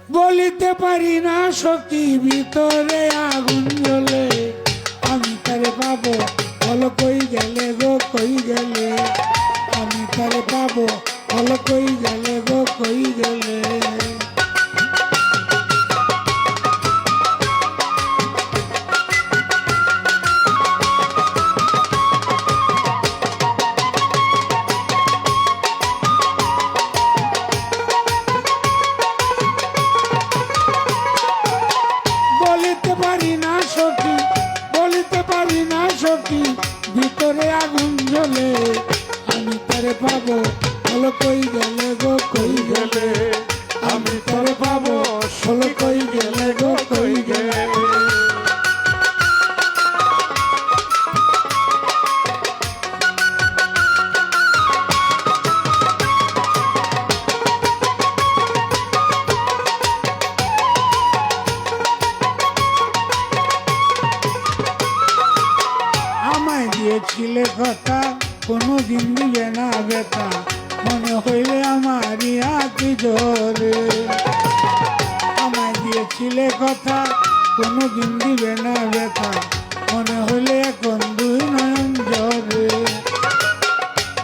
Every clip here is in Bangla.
বলিতে পারি না সখী ভিতরে আগুন জ্বলে, আমি তারে পাবো বলো কই গেলে গো কই গেলে, আমি তারে পাবো বলো কই গেলে গো কই গেলে। বলিতে পারি না সখী, বলিতে পারি না সখী ভিতরে আগুন জ্বলে, আমি তারে পাবো বলো কই গেলে গো কই গেলে, আমি তারে পাবো বলো কই গেলে গো কই গেলে। আমায় দিয়েছিলে কথা কোনো দিন দিবে না বেটা, মনে হইলে আমারই হাতি জোরে। আমায় দিয়েছিলে কথা কোনো দিন দিবে না বেটা, মনে হইলে এখন দুই নয়ন জরে।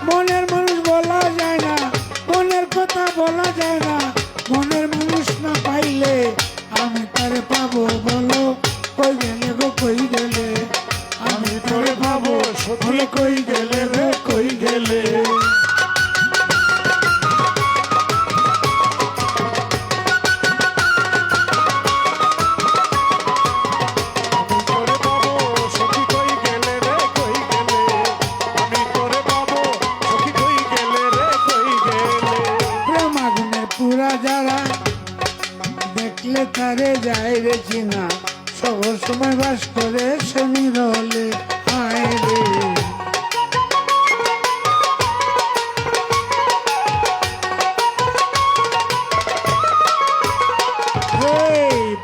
মনের মানুষ বলা যায় না, মনের কথা বলা যায় না, মনের মানুষ না পাইলে আমি তারে পাবো বলো কই গেলে গো কই গেলে, আমি তারে পাবো বলো কই গেলে রে কই গেলে। প্রেম আগুনে পুরা যারা দেখলে তারে যায় রে চিনা, সব সময় বাস করে শনি রলে হায় রে।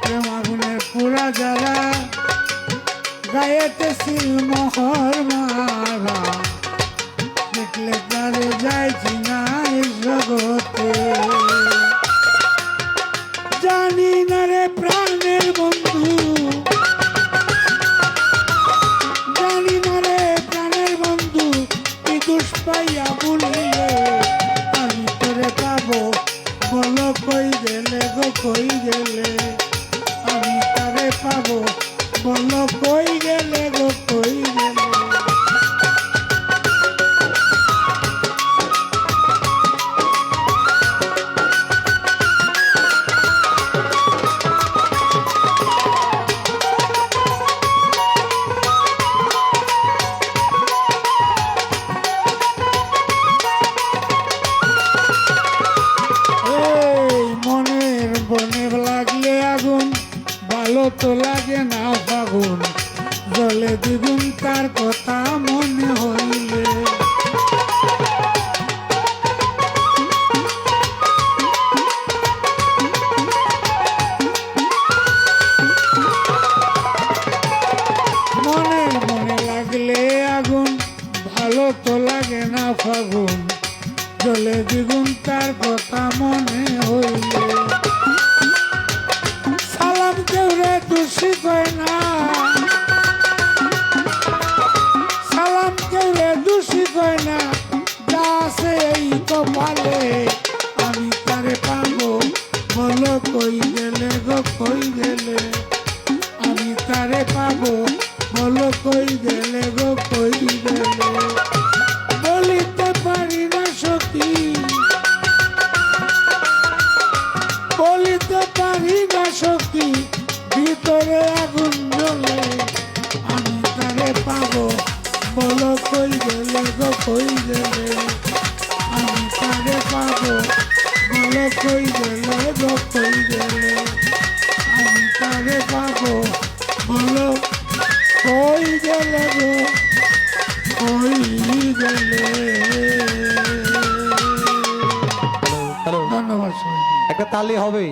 প্রেম আগুনের পুরা যারা গায়েতে শিল মোহর মারা, দেখলে তারে যায় চিনা এই জগতে। জানি না রে প্রাণের বন্ধু, জানি না রে প্রাণের বন্ধু, তুই দুষ পাইয়া ভুলিলে আমি তোরে পাবো বলো কই গেলে গো কই গেলে, আমি তারে পাবো বলো কই গেলে গো কই গেলে। মনের বনে লাগলে আগুন ভালো তো লাগে না ফাগুন, জলে দ্বিগুণ তার কথা মনে হইলে। মনের মনে লাগলে আগুন ভালো তো লাগে না ফাগুন, জলে দ্বিগুণ তার কথা মনে হইলে। সালাম কেউ রে দোষী কয় না, সালাম কেউ রে দোষী কয় না, যা আছে এই কপালে আমি তারে পাবো বলো কই গেলে গো কই গেলে, আমি তারে পাবো বলো কই গেলে গো কই গেলে। বলিতে পারি না সখী, বলিতে পারি না সখী ভিতরে আগুন জ্বলে, আমি তারে পাবো বলো কই গেলে গো কই গেলে, আমি তারে পাবো বলো কই গেলে গো কই গেলে, আমি তারে পাবো বলো কই গেলে গো কই গেলে। হ্যালো, ধন্যবাদ সবাইকে। একটা তালি হবে।